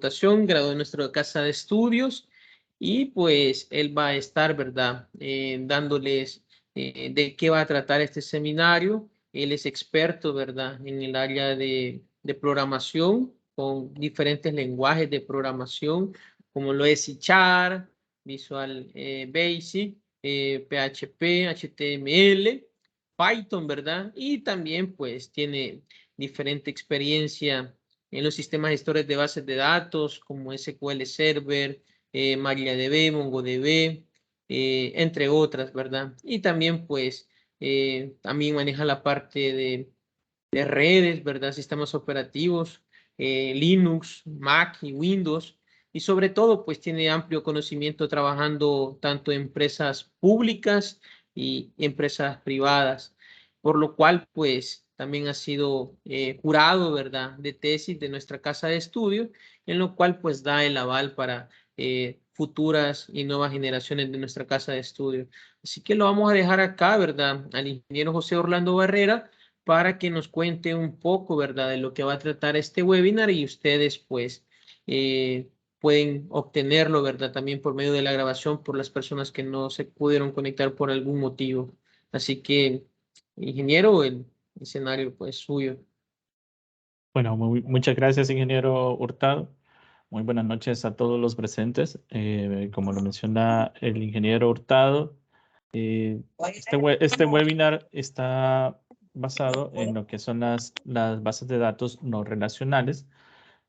computación, graduado de nuestra casa de estudios, y pues él va a estar, ¿verdad? Dándoles de qué va a tratar este seminario. Él es experto, ¿verdad? En el área de programación, con diferentes lenguajes de programación, como lo es C#, Visual Basic, PHP, HTML, Python, ¿verdad? Y también pues tiene diferente experiencia en los sistemas gestores de bases de datos como SQL Server, MariaDB, MongoDB, entre otras, ¿verdad? Y también pues también maneja la parte de redes, ¿verdad? Sistemas operativos, Linux, Mac y Windows. Y sobre todo, pues tiene amplio conocimiento trabajando tanto en empresas públicas y empresas privadas, por lo cual, pues también ha sido jurado, ¿verdad?, de tesis de nuestra casa de estudio, en lo cual, pues, da el aval para futuras y nuevas generaciones de nuestra casa de estudio. Así que lo vamos a dejar acá, ¿verdad?, al ingeniero José Orlando Barrera, para que nos cuente un poco, ¿verdad?, de lo que va a tratar este webinar, y ustedes, pues, pueden obtenerlo, ¿verdad?, también por medio de la grabación por las personas que no se pudieron conectar por algún motivo. Así que, ingeniero, el escenario, pues, suyo. Bueno, muchas gracias, ingeniero Hurtado. Muy buenas noches a todos los presentes. Como lo menciona el ingeniero Hurtado, este webinar está basado en lo que son las bases de datos no relacionales.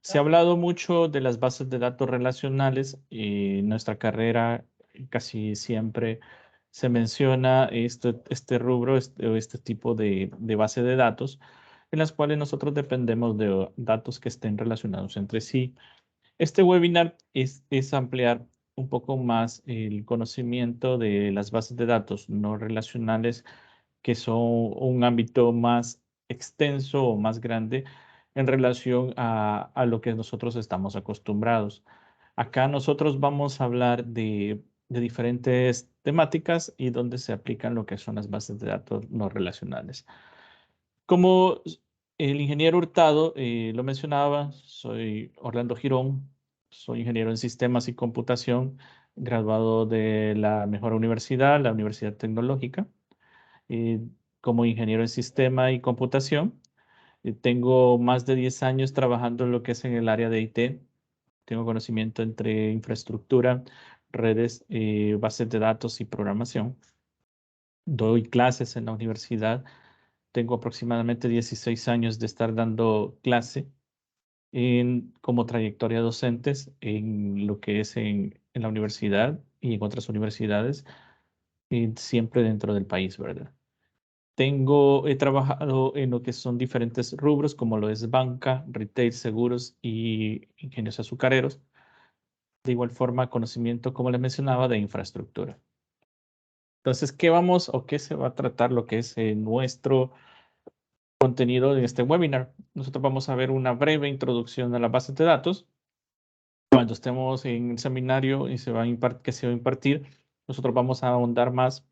Se ha hablado mucho de las bases de datos relacionales y en nuestra carrera casi siempre se menciona este rubro, este tipo de base de datos en las cuales nosotros dependemos de datos que estén relacionados entre sí. Este webinar es ampliar un poco más el conocimiento de las bases de datos no relacionales, que son un ámbito más extenso o más grande en relación a lo que nosotros estamos acostumbrados. Acá nosotros vamos a hablar de diferentes temáticas y donde se aplican lo que son las bases de datos no relacionales. Como el ingeniero Hurtado lo mencionaba, soy Orlando Girón, soy ingeniero en sistemas y computación, graduado de la mejor universidad, la Universidad Tecnológica, eh, como ingeniero en sistema y computación. Tengo más de 10 años trabajando en lo que es en el área de IT. Tengo conocimiento entre infraestructura, redes, bases de datos y programación. Doy clases en la universidad. Tengo aproximadamente 16 años de estar dando clase como trayectoria docentes en lo que es en la universidad y en otras universidades, siempre dentro del país, ¿verdad? He trabajado en lo que son diferentes rubros, como lo es banca, retail, seguros y ingenios azucareros. De igual forma, conocimiento, como les mencionaba, de infraestructura. Entonces, ¿qué vamos o qué se va a tratar lo que es nuestro contenido de este webinar? Nosotros vamos a ver una breve introducción a las bases de datos. Cuando estemos en el seminario y que se va a impartir, nosotros vamos a ahondar más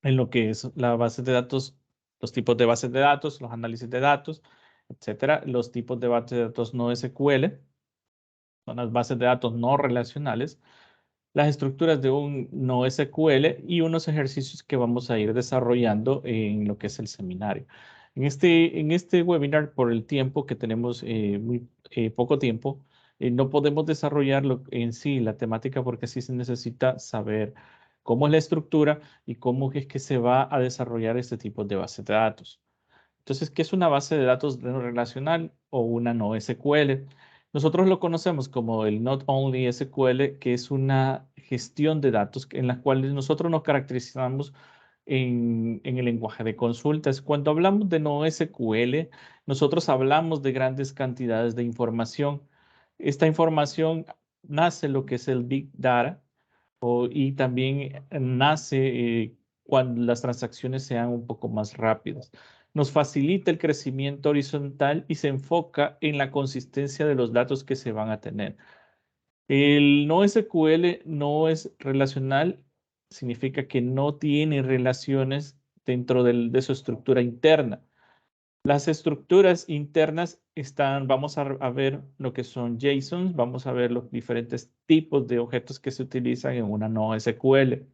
en lo que es la base de datos, los tipos de bases de datos, los análisis de datos, etcétera, los tipos de bases de datos no SQL, son las bases de datos no relacionales, las estructuras de un no SQL y unos ejercicios que vamos a ir desarrollando en lo que es el seminario. En este webinar, por el tiempo que tenemos, muy poco tiempo, no podemos desarrollarlo en sí, la temática, porque sí se necesita saber cómo es la estructura y cómo es que se va a desarrollar este tipo de base de datos. Entonces, ¿qué es una base de datos no relacional o una no SQL? Nosotros lo conocemos como el Not Only SQL, que es una gestión de datos en la cual nosotros nos caracterizamos en el lenguaje de consultas. Cuando hablamos de no SQL, nosotros hablamos de grandes cantidades de información. Esta información nace lo que es el Big Data y también nace cuando las transacciones sean un poco más rápidas. Nos facilita el crecimiento horizontal y se enfoca en la consistencia de los datos que se van a tener. El no SQL no es relacional, significa que no tiene relaciones dentro de su estructura interna. Las estructuras internas vamos a ver lo que son JSONs, vamos a ver los diferentes tipos de objetos que se utilizan en una NoSQL.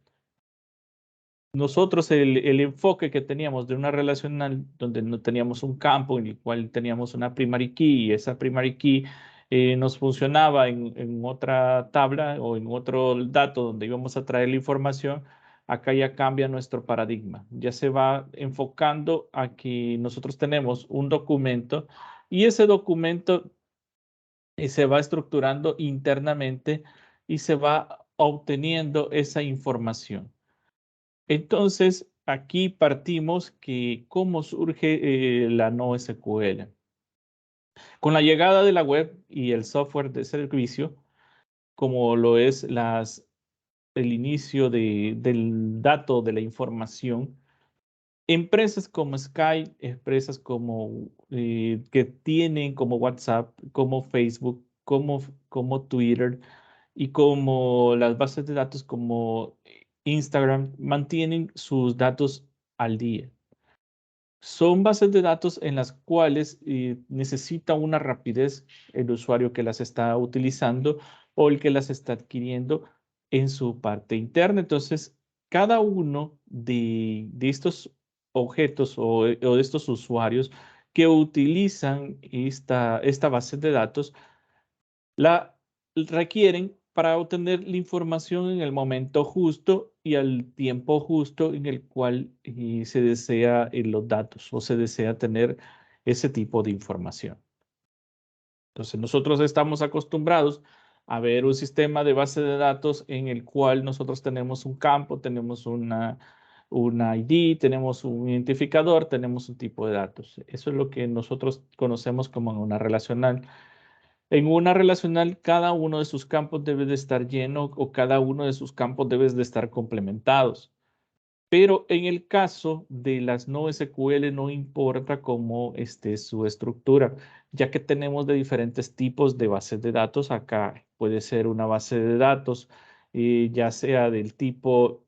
Nosotros el enfoque que teníamos de una relacional donde no teníamos un campo en el cual teníamos una primary key y esa primary key nos funcionaba en otra tabla o en otro dato donde íbamos a traer la información, acá ya cambia nuestro paradigma. Ya se va enfocando a que nosotros tenemos un documento y ese documento se va estructurando internamente y se va obteniendo esa información. Entonces, aquí partimos que cómo surge la NoSQL. Con la llegada de la web y el software de servicio, como lo es el inicio del dato, de la información, empresas como Skype, empresas como que tienen como WhatsApp, como Facebook, como Twitter y como las bases de datos como Instagram, mantienen sus datos al día. Son bases de datos en las cuales necesita una rapidez el usuario que las está utilizando o el que las está adquiriendo en su parte interna. Entonces, cada uno de estos objetos o de estos usuarios que utilizan esta base de datos, la requieren para obtener la información en el momento justo y al tiempo justo en el cual se desea los datos o se desea tener ese tipo de información. Entonces, nosotros estamos acostumbrados a ver un sistema de base de datos en el cual nosotros tenemos un campo, tenemos una ID, tenemos un identificador, tenemos un tipo de datos. Eso es lo que nosotros conocemos como una relacional. En una relacional, cada uno de sus campos debe de estar lleno o cada uno de sus campos debe de estar complementados. Pero en el caso de las NoSQL no importa cómo esté su estructura, ya que tenemos de diferentes tipos de bases de datos. Acá puede ser una base de datos, ya sea del tipo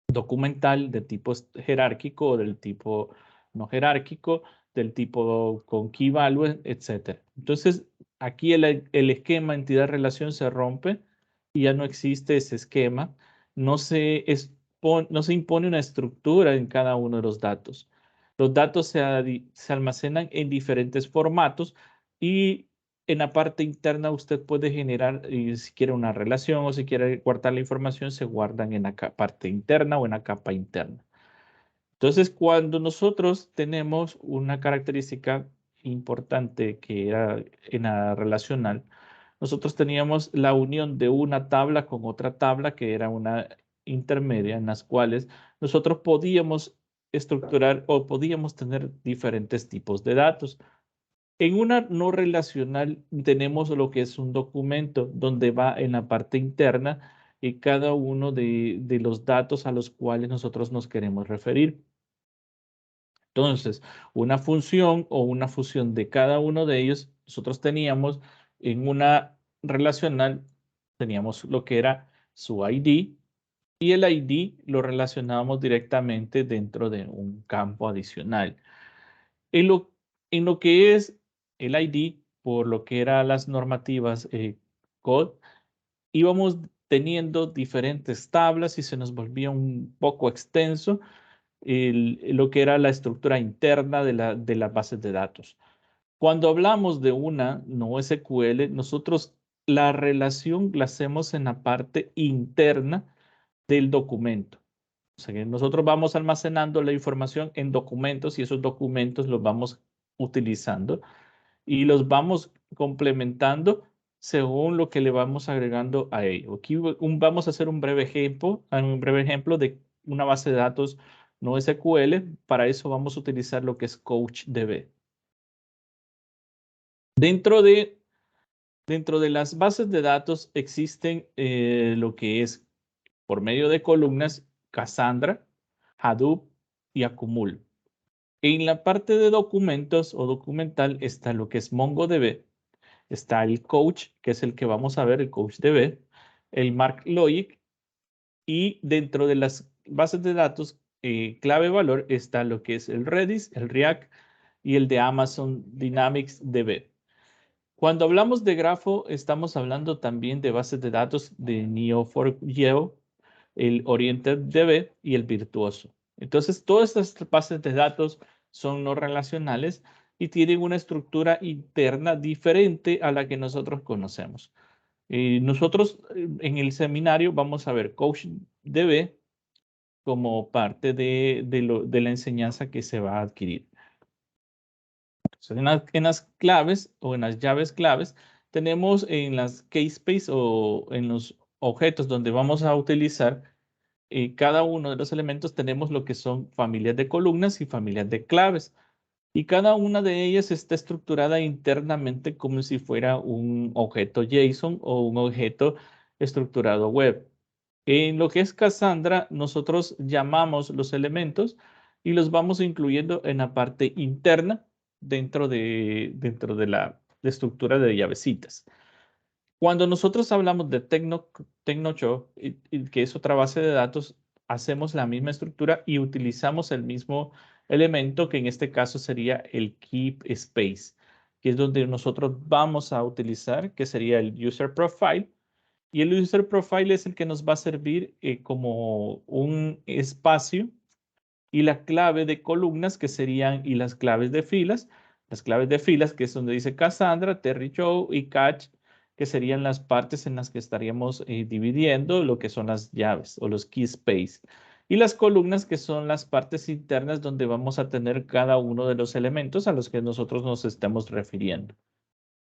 documental, de tipo jerárquico o del tipo no jerárquico, del tipo con key value, etc. Entonces, aquí el esquema entidad-relación se rompe y ya no existe ese esquema. No se impone una estructura en cada uno de los datos. Los datos se almacenan en diferentes formatos y en la parte interna usted puede generar, si quiere una relación o si quiere guardar la información, se guardan en la parte interna o en la capa interna. Entonces, cuando nosotros tenemos una característica importante que era en la relacional, nosotros teníamos la unión de una tabla con otra tabla que era una intermedia en las cuales nosotros podíamos estructurar o podíamos tener diferentes tipos de datos. En una no relacional tenemos lo que es un documento donde va en la parte interna y cada uno de los datos a los cuales nosotros nos queremos referir. Entonces, una función o una fusión de cada uno de ellos, nosotros teníamos en una relacional, teníamos lo que era su ID y el ID lo relacionábamos directamente dentro de un campo adicional. En lo que es el ID, por lo que eran las normativas CODE, íbamos teniendo diferentes tablas y se nos volvía un poco extenso lo que era la estructura interna de las bases de datos. Cuando hablamos de una NoSQL, nosotros la relación la hacemos en la parte interna del documento. O sea que nosotros vamos almacenando la información en documentos y esos documentos los vamos utilizando y los vamos complementando según lo que le vamos agregando a ello. Aquí vamos a hacer un breve ejemplo de una base de datos NoSQL. Para eso vamos a utilizar lo que es CouchDB. Dentro de las bases de datos existen lo que es, por medio de columnas, Cassandra, Hadoop y Accumul. En la parte de documentos o documental está lo que es MongoDB, está el Coach, que es el que vamos a ver, el CouchDB, el MarkLogic, y dentro de las bases de datos clave valor está lo que es el Redis, el React y el de Amazon Dynamics DB. Cuando hablamos de grafo, estamos hablando también de bases de datos de Neo4j, el OrientedDB y el Virtuoso. Entonces, todas estas bases de datos son no relacionales y tienen una estructura interna diferente a la que nosotros conocemos. Nosotros en el seminario vamos a ver CoachDB como parte de la enseñanza que se va a adquirir. Entonces, en las claves o en las llaves claves, tenemos en las CaseSpace o en los objetos donde vamos a utilizar cada uno de los elementos, tenemos lo que son familias de columnas y familias de claves. Y cada una de ellas está estructurada internamente como si fuera un objeto JSON o un objeto estructurado web. En lo que es Cassandra, nosotros llamamos los elementos y los vamos incluyendo en la parte interna dentro de la estructura de llavecitas. Cuando nosotros hablamos de TecnoShow, que es otra base de datos, hacemos la misma estructura y utilizamos el mismo elemento, que en este caso sería el Keep Space, que es donde nosotros vamos a utilizar, que sería el User Profile. Y el User Profile es el que nos va a servir como un espacio y la clave de columnas que serían, y las claves de filas, que es donde dice Cassandra, Terry Show y Catch, que serían las partes en las que estaríamos dividiendo lo que son las llaves o los key space. Y las columnas, que son las partes internas donde vamos a tener cada uno de los elementos a los que nosotros nos estemos refiriendo.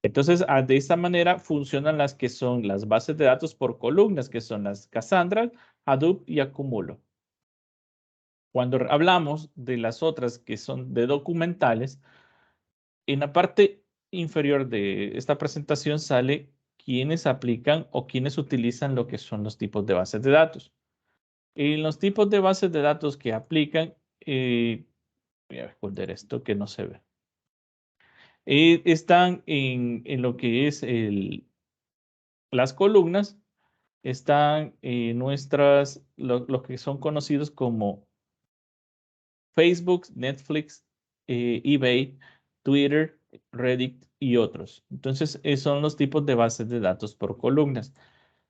Entonces, de esta manera funcionan las que son las bases de datos por columnas, que son las Cassandra, Hadoop y Accumulo. Cuando hablamos de las otras que son de documentales, en la parte inferior de esta presentación sale quiénes aplican o quiénes utilizan lo que son los tipos de bases de datos. En los tipos de bases de datos que aplican, voy a esconder esto que no se ve. Están en lo que es las columnas, están lo que son conocidos como Facebook, Netflix, eBay, Twitter, Reddit y otros. Entonces, son los tipos de bases de datos por columnas.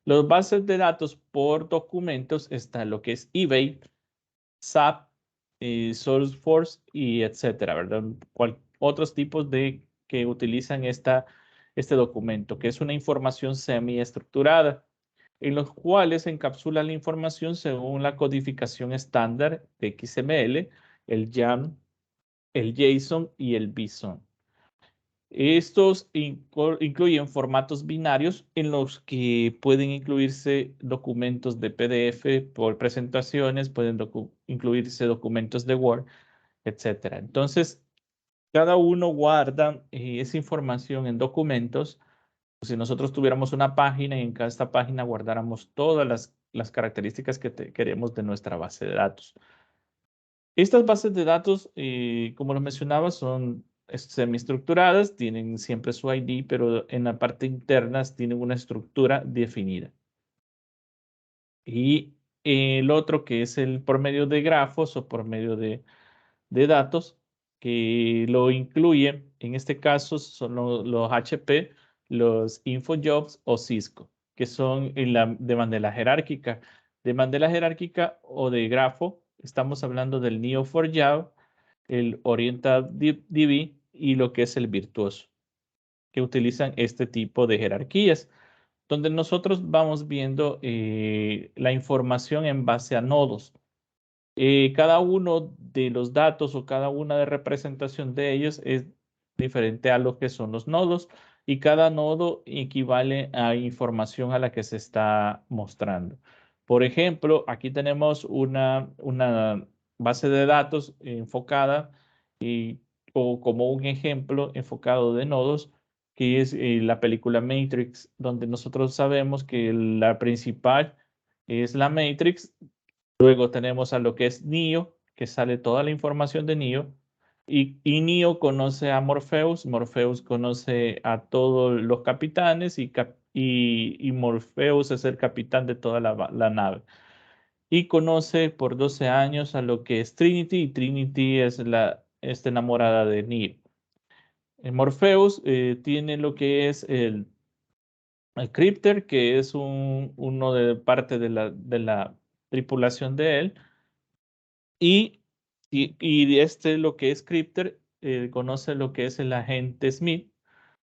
Los bases de datos por documentos está lo que es eBay, SAP, Salesforce y etcétera, ¿verdad? Otros tipos que utilizan este documento, que es una información semi-estructurada, en los cuales se encapsula la información según la codificación estándar de XML, el YAML, el JSON y el BSON. Estos incluyen formatos binarios en los que pueden incluirse documentos de PDF por presentaciones, pueden incluirse documentos de Word, etc. Entonces, cada uno guarda esa información en documentos. Si nosotros tuviéramos una página y en cada página guardáramos todas las características que queremos de nuestra base de datos. Estas bases de datos, como lo mencionaba, son semiestructuradas, tienen siempre su ID, pero en la parte interna tienen una estructura definida. Y el otro, que es el por medio de grafos o por medio de datos, que lo incluye, en este caso son los HP, los InfoJobs o Cisco, que son de manera jerárquica. De manera jerárquica o de grafo, estamos hablando del Neo4j, el OrientedDB y lo que es el Virtuoso, que utilizan este tipo de jerarquías, donde nosotros vamos viendo la información en base a nodos. Cada uno de los datos o cada una de representación de ellos es diferente a lo que son los nodos, y cada nodo equivale a información a la que se está mostrando. Por ejemplo, aquí tenemos una base de datos enfocada o como un ejemplo enfocado de nodos, que es la película Matrix, donde nosotros sabemos que la principal es la Matrix. Luego tenemos a lo que es Neo, que sale toda la información de Neo. Y Neo conoce a Morpheus, Morpheus conoce a todos los capitanes y Morpheus es el capitán de toda la nave. Y conoce por 12 años a lo que es Trinity, y Trinity es está enamorada de Neo. Morpheus tiene lo que es el Crypter, que es uno de parte de la tripulación de él. Y lo que es Crypter conoce lo que es el agente Smith.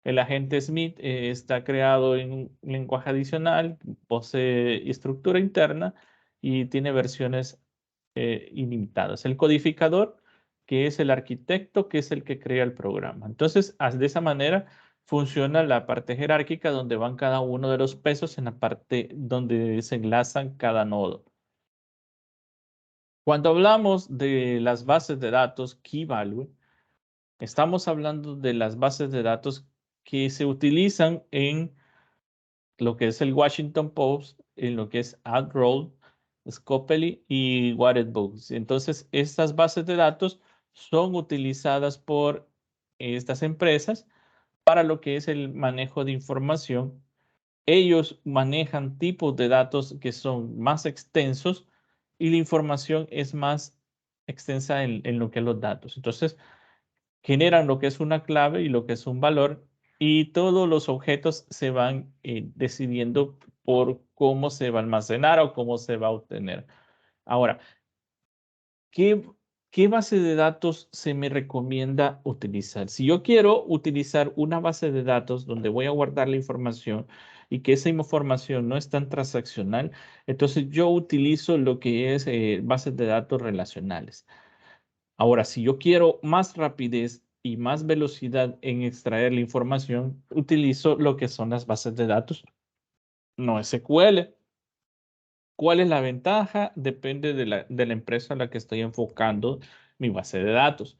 El agente Smith está creado en un lenguaje adicional, posee estructura interna y tiene versiones ilimitadas. El codificador, que es el arquitecto, que es el que crea el programa. Entonces, de esa manera funciona la parte jerárquica donde van cada uno de los pesos en la parte donde se enlazan cada nodo. Cuando hablamos de las bases de datos Key Value, estamos hablando de las bases de datos que se utilizan en lo que es el Washington Post, en lo que es AdRoll, Scopely y Waterbooks. Entonces, estas bases de datos son utilizadas por estas empresas para lo que es el manejo de información. Ellos manejan tipos de datos que son más extensos y la información es más extensa en lo que es los datos. Entonces, generan lo que es una clave y lo que es un valor y todos los objetos se van decidiendo por cómo se va a almacenar o cómo se va a obtener. Ahora, ¿qué base de datos se me recomienda utilizar? Si yo quiero utilizar una base de datos donde voy a guardar la información y que esa información no es tan transaccional, entonces yo utilizo lo que es bases de datos relacionales. Ahora, si yo quiero más rapidez y más velocidad en extraer la información, utilizo lo que son las bases de datos no SQL. ¿Cuál es la ventaja? Depende de la empresa a la que estoy enfocando mi base de datos.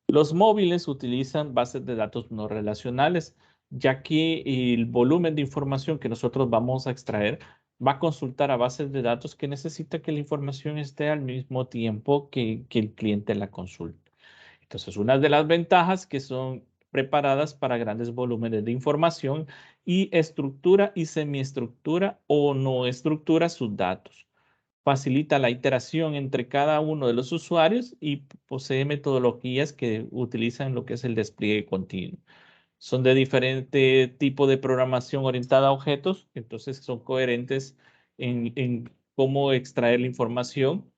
Los móviles utilizan bases de datos no relacionales, ya que el volumen de información que nosotros vamos a extraer va a consultar a bases de datos que necesita que la información esté al mismo tiempo que el cliente la consulta. Entonces, una de las ventajas que son preparadas para grandes volúmenes de información y estructura y semiestructura o no estructura sus datos. Facilita la iteración entre cada uno de los usuarios y posee metodologías que utilizan lo que es el despliegue continuo. Son de diferente tipo de programación orientada a objetos, entonces son coherentes en cómo extraer la información.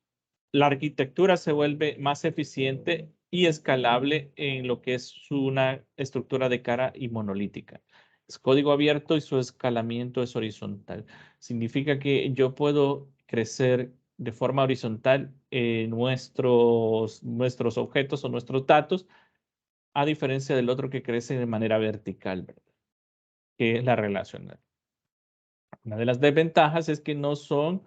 La arquitectura se vuelve más eficiente y escalable en lo que es una estructura de cara y monolítica. Es código abierto y su escalamiento es horizontal. Significa que yo puedo crecer de forma horizontal nuestros objetos o nuestros datos, a diferencia del otro que crece de manera vertical, ¿verdad? Que es la relacional. Una de las desventajas es que no son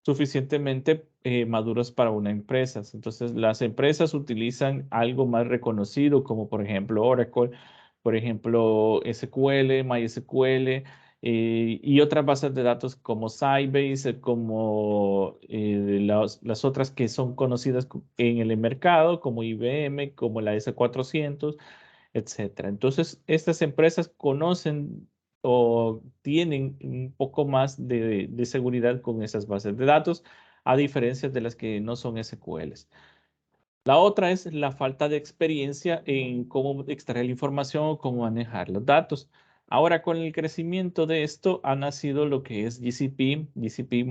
suficientemente maduros para una empresa. Entonces, las empresas utilizan algo más reconocido, como por ejemplo Oracle, por ejemplo SQL, MySQL y otras bases de datos como Sybase, como las otras que son conocidas en el mercado, como IBM, como la S400, etcétera. Entonces, estas empresas conocen o tienen un poco más de seguridad con esas bases de datos, a diferencia de las que no son SQLs. La otra es la falta de experiencia en cómo extraer la información o cómo manejar los datos. Ahora, con el crecimiento de esto, ha nacido lo que es GCP. GCP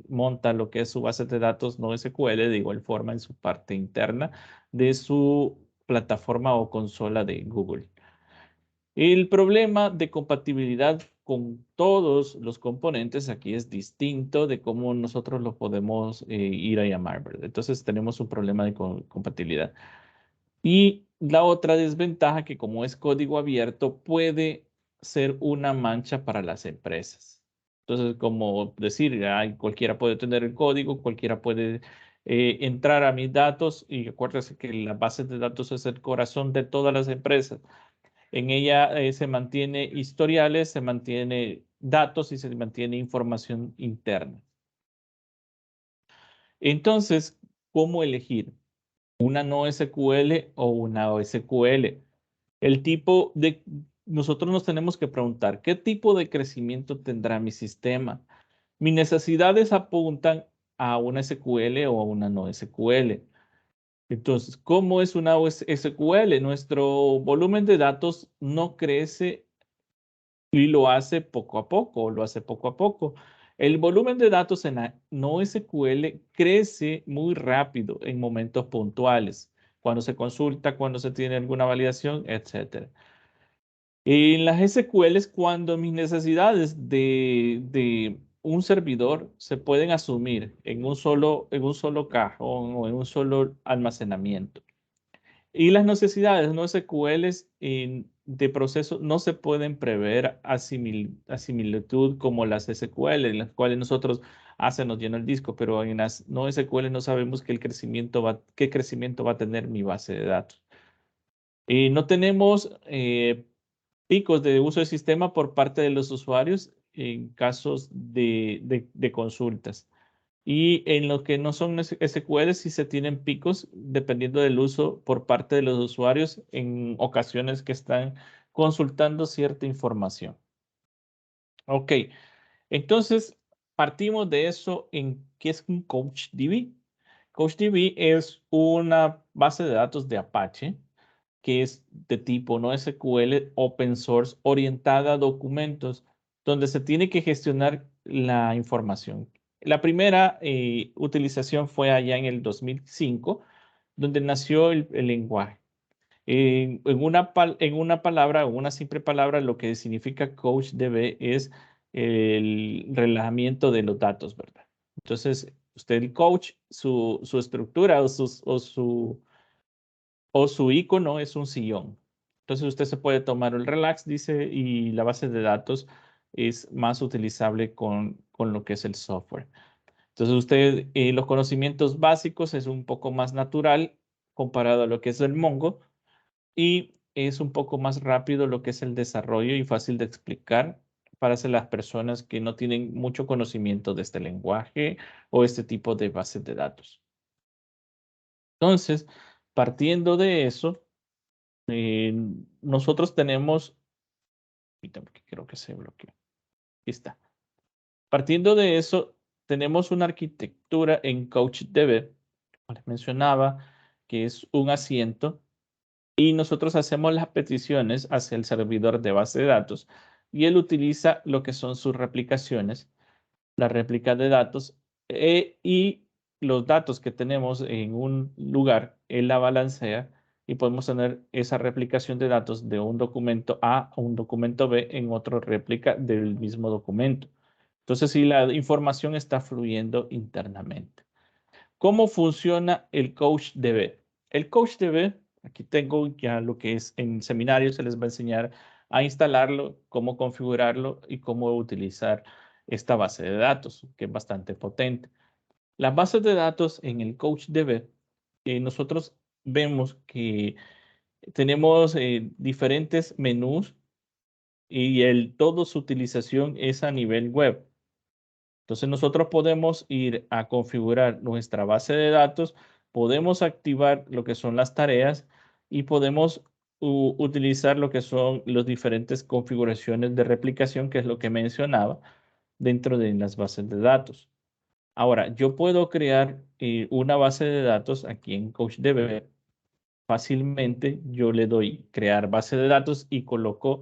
monta lo que es su base de datos no SQL de igual forma en su parte interna de su plataforma o consola de Google. El problema de compatibilidad con todos los componentes aquí es distinto de cómo nosotros lo podemos ir a llamar, ¿verdad? Entonces tenemos un problema de compatibilidad. Y la otra desventaja que como es código abierto puede ser una mancha para las empresas. Entonces, como decir, ay, cualquiera puede tener el código, cualquiera puede entrar a mis datos y acuérdense que la base de datos es el corazón de todas las empresas. En ella se mantiene historiales, se mantiene datos y se mantiene información interna. Entonces, ¿cómo elegir? ¿Una no SQL o una SQL? Nosotros nos tenemos que preguntar, ¿qué tipo de crecimiento tendrá mi sistema? Mis necesidades apuntan a una SQL o a una no SQL. Entonces, ¿cómo es una SQL? Nuestro volumen de datos no crece y lo hace poco a poco, lo hace poco a poco. El volumen de datos en la NoSQL crece muy rápido en momentos puntuales, cuando se consulta, cuando se tiene alguna validación, etc. En las SQLs, cuando mis necesidades de un servidor se pueden asumir en un solo cajón o en un solo almacenamiento. Y las necesidades no SQLs de proceso no se pueden prever a similitud como las SQL, en las cuales nosotros se nos llena el disco, pero en las no SQL no sabemos qué crecimiento va a tener mi base de datos. No tenemos picos de uso de sistema por parte de los usuarios en casos de consultas. Y en lo que no son SQL, sí se tienen picos dependiendo del uso por parte de los usuarios en ocasiones que están consultando cierta información. Ok, entonces partimos de eso en qué es un CouchDB. CouchDB es una base de datos de Apache que es de tipo NoSQL open source orientada a documentos donde se tiene que gestionar la información. La primera utilización fue allá en el 2005, donde nació el lenguaje. En una palabra, en una simple palabra, lo que significa CouchDB es el relajamiento de los datos, ¿verdad? Entonces, usted el coach, su estructura o su icono es un sillón. Entonces usted se puede tomar el relax, dice, y la base de datos es más utilizable con lo que es el software. Entonces usted, los conocimientos básicos es un poco más natural comparado a lo que es el Mongo y es un poco más rápido lo que es el desarrollo y fácil de explicar para las personas que no tienen mucho conocimiento de este lenguaje o este tipo de bases de datos. Entonces, partiendo de eso, nosotros tenemos, porque creo que se bloqueó. Aquí está. Partiendo de eso, tenemos una arquitectura en CouchDB, como les mencionaba, que es un asiento y nosotros hacemos las peticiones hacia el servidor de base de datos y él utiliza lo que son sus replicaciones, la réplica de datos y los datos que tenemos en un lugar, él la balancea y podemos tener esa replicación de datos de un documento A a un documento B en otra réplica del mismo documento. Entonces, si la información está fluyendo internamente. ¿Cómo funciona el CouchDB? El CouchDB, aquí tengo ya lo que es en seminario, se les va a enseñar a instalarlo, cómo configurarlo y cómo utilizar esta base de datos, que es bastante potente. Las bases de datos en el CouchDB, nosotros vemos que tenemos diferentes menús y toda su utilización es a nivel web. Entonces nosotros podemos ir a configurar nuestra base de datos, podemos activar lo que son las tareas y podemos utilizar lo que son las diferentes configuraciones de replicación, que es lo que mencionaba dentro de las bases de datos. Ahora, yo puedo crear una base de datos aquí en CouchDB. Fácilmente yo le doy crear base de datos y coloco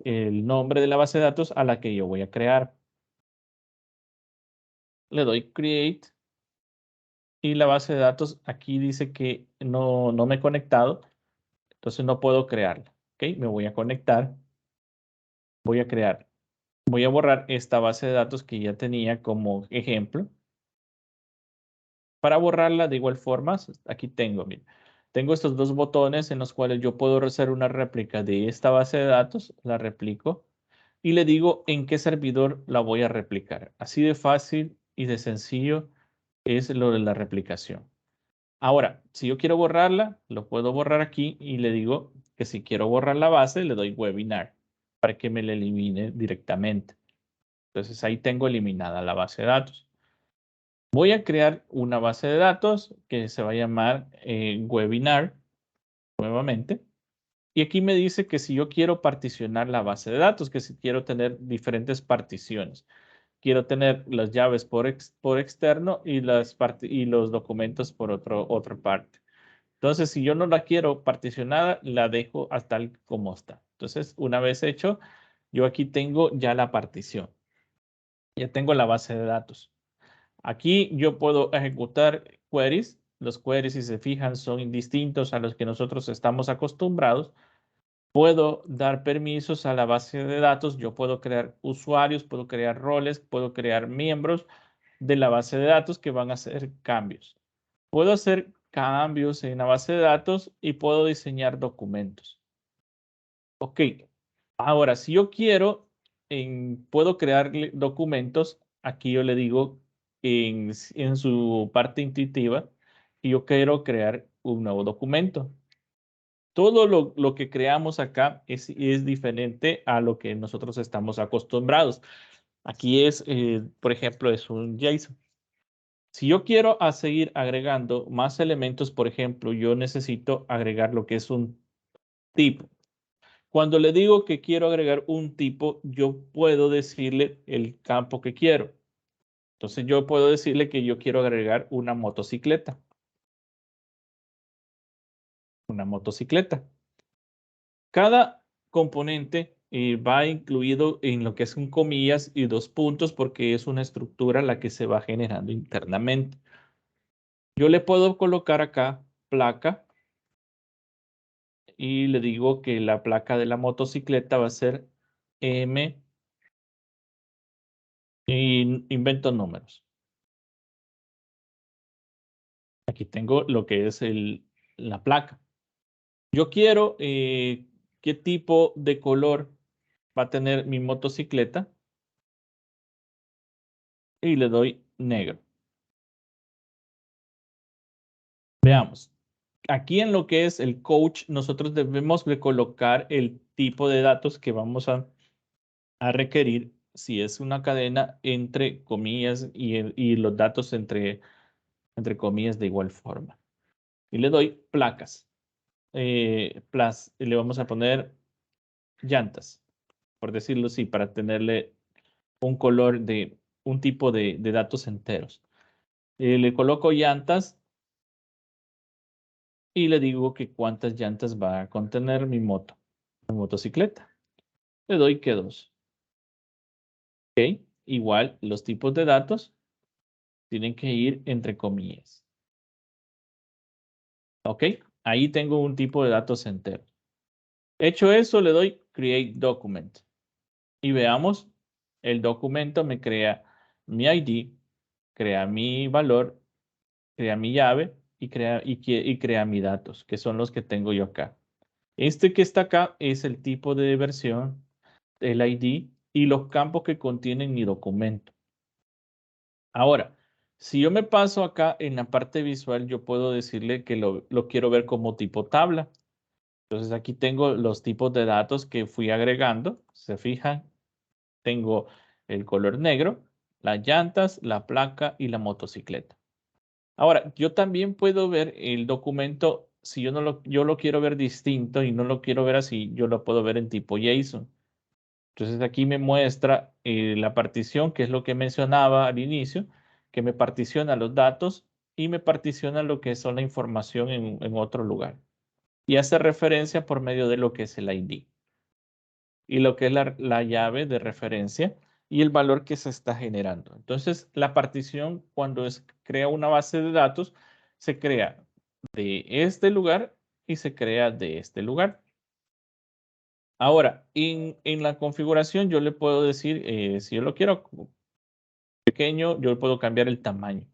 el nombre de la base de datos a la que yo voy a crear. Le doy create y la base de datos aquí dice que no me he conectado, entonces no puedo crearla. ¿Ok? Me voy a conectar, voy a crear, voy a borrar esta base de datos que ya tenía como ejemplo. Para borrarla de igual forma, aquí tengo, mira, tengo estos dos botones en los cuales yo puedo hacer una réplica de esta base de datos, la replico y le digo en qué servidor la voy a replicar. Así de fácil y de sencillo es lo de la replicación. Ahora, si yo quiero borrarla, lo puedo borrar aquí y le digo que si quiero borrar la base, le doy webinar para que me la elimine directamente. Entonces ahí tengo eliminada la base de datos. Voy a crear una base de datos que se va a llamar webinar nuevamente. Y aquí me dice que si yo quiero particionar la base de datos, que si quiero tener diferentes particiones. Quiero tener las llaves por externo y los documentos por otra parte. Entonces, si yo no la quiero particionada, la dejo hasta tal como está. Entonces, una vez hecho, yo aquí tengo ya la partición. Ya tengo la base de datos. Aquí yo puedo ejecutar queries. Los queries, si se fijan, son distintos a los que nosotros estamos acostumbrados. Puedo dar permisos a la base de datos. Yo puedo crear usuarios, puedo crear roles, puedo crear miembros de la base de datos que van a hacer cambios. Puedo hacer cambios en la base de datos y puedo diseñar documentos. Ok, ahora si yo quiero, puedo crear documentos. Aquí yo le digo en su parte intuitiva y yo quiero crear un nuevo documento. Todo lo que creamos acá es diferente a lo que nosotros estamos acostumbrados. Aquí es, por ejemplo, es un JSON. Si yo quiero seguir agregando más elementos, por ejemplo, yo necesito agregar lo que es un tipo. Cuando le digo que quiero agregar un tipo, yo puedo decirle el campo que quiero. Entonces yo puedo decirle que yo quiero agregar una motocicleta. Una motocicleta. Cada componente va incluido en lo que son comillas y dos puntos porque es una estructura la que se va generando internamente. Yo le puedo colocar acá placa y le digo que la placa de la motocicleta va a ser M y invento números. Aquí tengo lo que es la placa. Yo quiero qué tipo de color va a tener mi motocicleta y le doy negro. Veamos. Aquí en lo que es el coach, nosotros debemos de colocar el tipo de datos que vamos a requerir si es una cadena entre comillas y los datos entre comillas de igual forma. Y le doy placas. Y le vamos a poner llantas, por decirlo así, para tenerle un color de un tipo de datos enteros. Le coloco llantas y le digo que cuántas llantas va a contener mi motocicleta. Le doy que 2. Ok, igual los tipos de datos tienen que ir entre comillas. Ok, ahí tengo un tipo de datos entero. Hecho eso, le doy Create Document. Y veamos, el documento me crea mi ID, crea mi valor, crea mi llave y crea mis datos, que son los que tengo yo acá. Este que está acá es el tipo de versión, el ID y los campos que contienen mi documento. Ahora, si yo me paso acá en la parte visual, yo puedo decirle que lo quiero ver como tipo tabla. Entonces aquí tengo los tipos de datos que fui agregando. Se fijan, tengo el color negro, las llantas, la placa y la motocicleta. Ahora, yo también puedo ver el documento, si yo lo quiero ver distinto y no lo quiero ver así, yo lo puedo ver en tipo JSON. Entonces aquí me muestra la partición, que es lo que mencionaba al inicio, que me particiona los datos y me particiona lo que son la información en otro lugar. Y hace referencia por medio de lo que es el ID y lo que es la llave de referencia y el valor que se está generando. Entonces, la partición, cuando crea una base de datos, se crea de este lugar y se crea de este lugar. Ahora, en la configuración yo le puedo decir, si yo lo quiero pequeño, yo puedo cambiar el tamaño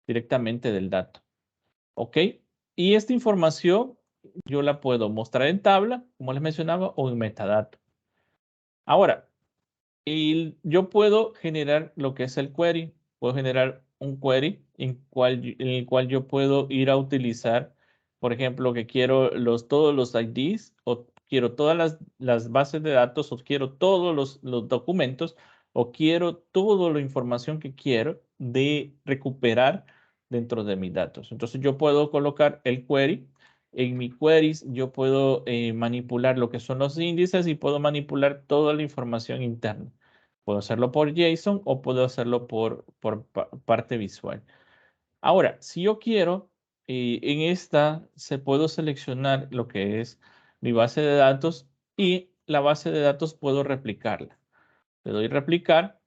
directamente del dato. ¿Ok? Y esta información yo la puedo mostrar en tabla, como les mencionaba, o en metadato. Ahora, yo puedo generar lo que es el query. Puedo generar un query en el cual yo puedo ir a utilizar, por ejemplo, que quiero todos los IDs o quiero todas las bases de datos o quiero todos los documentos o quiero toda la información que quiero de recuperar dentro de mis datos. Entonces yo puedo colocar el query. En mi queries yo puedo manipular lo que son los índices y puedo manipular toda la información interna. Puedo hacerlo por JSON o puedo hacerlo por parte visual. Ahora, si yo quiero Y en esta se puedo seleccionar lo que es mi base de datos y la base de datos puedo replicarla. Le doy replicar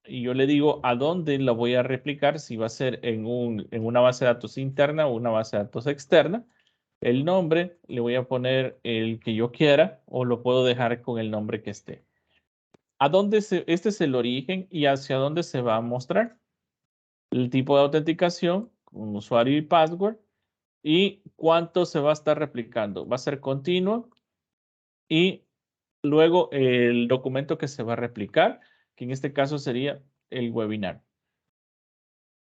y yo le digo a dónde la voy a replicar, si va a ser en una base de datos interna o una base de datos externa. El nombre le voy a poner el que yo quiera o lo puedo dejar con el nombre que esté. Este es el origen y hacia dónde se va a mostrar. El tipo de autenticación con usuario y password y cuánto se va a estar replicando. Va a ser continuo y luego el documento que se va a replicar, que en este caso sería el webinar.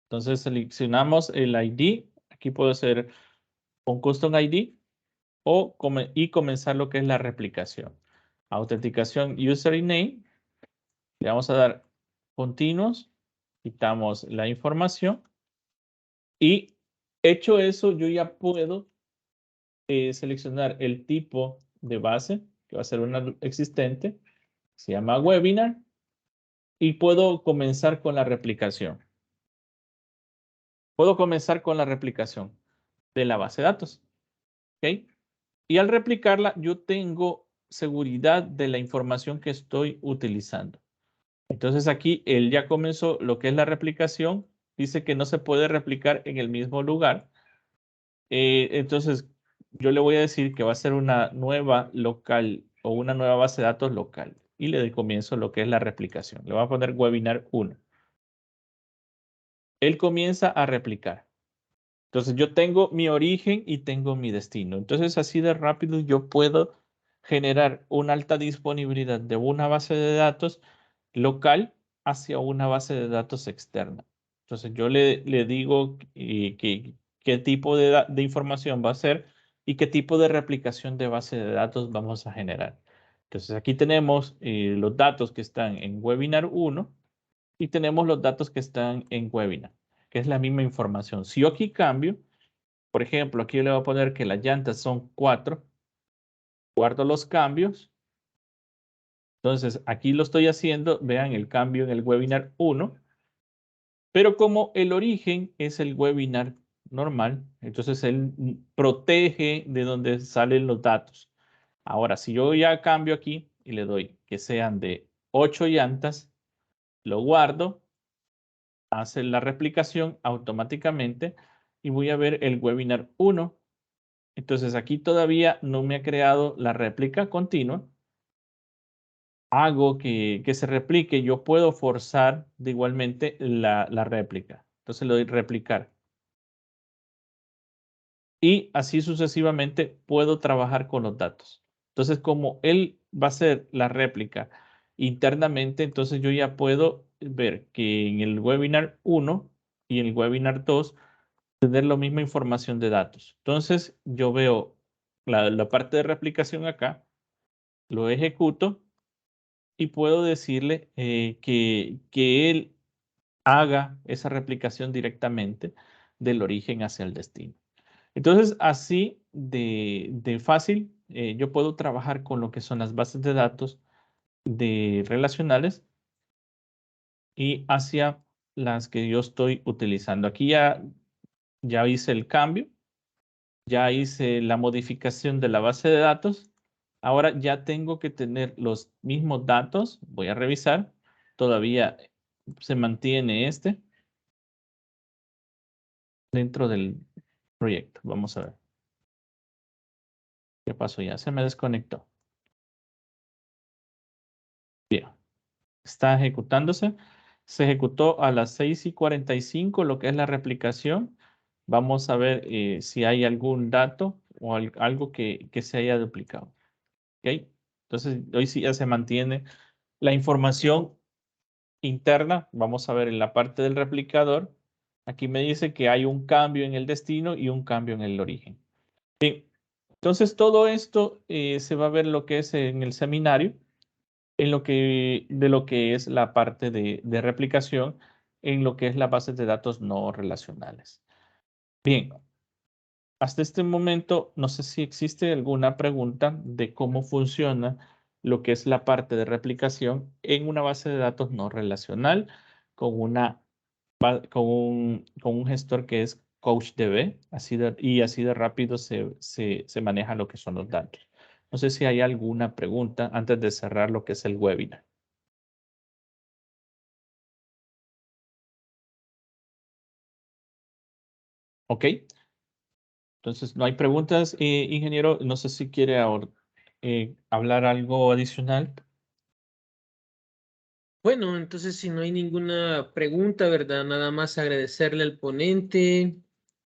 Entonces seleccionamos el ID. Aquí puede ser un custom ID y comenzar lo que es la replicación. Autenticación user y name. Le vamos a dar continuos. Quitamos la información. Y hecho eso, yo ya puedo seleccionar el tipo de base, que va a ser una existente. Se llama webinar. Y puedo comenzar con la replicación. Puedo comenzar con la replicación de la base de datos. ¿Ok? Y al replicarla, yo tengo seguridad de la información que estoy utilizando. Entonces aquí él ya comenzó lo que es la replicación. Dice que no se puede replicar en el mismo lugar. Entonces yo le voy a decir que va a ser una nueva local o una nueva base de datos local. Y le doy comienzo lo que es la replicación. Le voy a poner webinar 1. Él comienza a replicar. Entonces yo tengo mi origen y tengo mi destino. Entonces así de rápido yo puedo generar una alta disponibilidad de una base de datos local hacia una base de datos externa. Entonces yo le digo qué tipo de información va a ser y qué tipo de replicación de base de datos vamos a generar. Entonces aquí tenemos los datos que están en webinar 1 y tenemos los datos que están en webinar, que es la misma información. Si yo aquí cambio, por ejemplo, aquí le voy a poner que las llantas son 4, guardo los cambios. Entonces, aquí lo estoy haciendo, vean el cambio en el webinar 1, pero como el origen es el webinar normal, entonces él protege de donde salen los datos. Ahora, si yo ya cambio aquí y le doy que sean de 8 llantas, lo guardo, hace la replicación automáticamente y voy a ver el webinar 1. Entonces aquí todavía no me ha creado la réplica continua. Hago que se replique. Yo puedo forzar de igualmente la réplica. Entonces le doy replicar. Y así sucesivamente puedo trabajar con los datos. Entonces como él va a hacer la réplica internamente, entonces yo ya puedo ver que en el webinar 1 y en el webinar 2 tener la misma información de datos. Entonces yo veo la parte de replicación acá, lo ejecuto y puedo decirle que él haga esa replicación directamente del origen hacia el destino. Entonces, así de fácil, yo puedo trabajar con lo que son las bases de datos relacionales y hacia las que yo estoy utilizando. Aquí ya hice el cambio. Ya hice la modificación de la base de datos. Ahora ya tengo que tener los mismos datos. Voy a revisar. Todavía se mantiene este dentro del proyecto. Vamos a ver. ¿Qué pasó ya? Se me desconectó. Bien. Está ejecutándose. Se ejecutó a las 6:45 lo que es la replicación. Vamos a ver si hay algún dato o algo que se haya duplicado. ¿Ok? Entonces, hoy sí ya se mantiene la información interna. Vamos a ver en la parte del replicador. Aquí me dice que hay un cambio en el destino y un cambio en el origen. Bien, entonces todo esto se va a ver lo que es en el seminario, de lo que es la parte de replicación, en lo que es la base de datos no relacionales. Bien, hasta este momento, no sé si existe alguna pregunta de cómo funciona lo que es la parte de replicación en una base de datos no relacional con un gestor que es CouchDB, y así de rápido se maneja lo que son los datos. No sé si hay alguna pregunta antes de cerrar lo que es el webinar. ¿Ok? Entonces, no hay preguntas, ingeniero. No sé si quiere ahora hablar algo adicional. Bueno, entonces si no hay ninguna pregunta, ¿verdad? Nada más agradecerle al ponente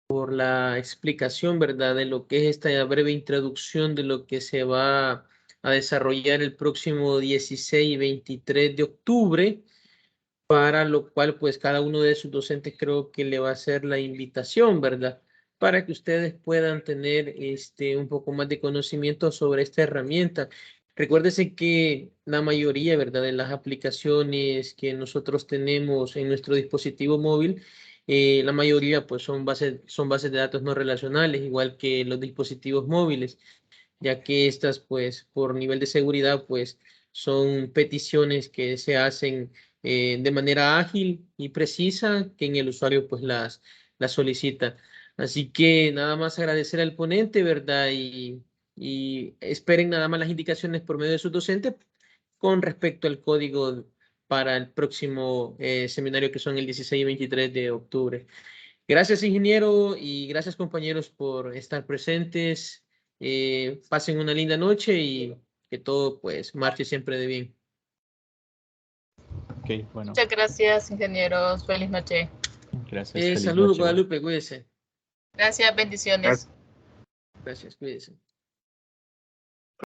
por la explicación, ¿verdad? De lo que es esta breve introducción de lo que se va a desarrollar el próximo 16 y 23 de octubre, para lo cual pues cada uno de sus docentes creo que le va a hacer la invitación, ¿verdad? Para que ustedes puedan tener un poco más de conocimiento sobre esta herramienta. Recuérdese que la mayoría, ¿verdad?, de las aplicaciones que nosotros tenemos en nuestro dispositivo móvil, la mayoría pues son bases de datos no relacionales, igual que los dispositivos móviles, ya que estas pues por nivel de seguridad pues son peticiones que se hacen de manera ágil y precisa, que en el usuario pues las solicita. Así que nada más agradecer al ponente, ¿verdad? Y esperen nada más las indicaciones por medio de sus docentes con respecto al código para el próximo seminario, que son el 16 y 23 de octubre. Gracias, ingeniero, y gracias, compañeros, por estar presentes. Pasen una linda noche y que todo pues marche siempre de bien. Ok, bueno. Muchas gracias, ingenieros. Feliz noche. Gracias. Feliz Saludos, noche. Guadalupe, cuídese. Gracias, bendiciones. Gracias, cuídese.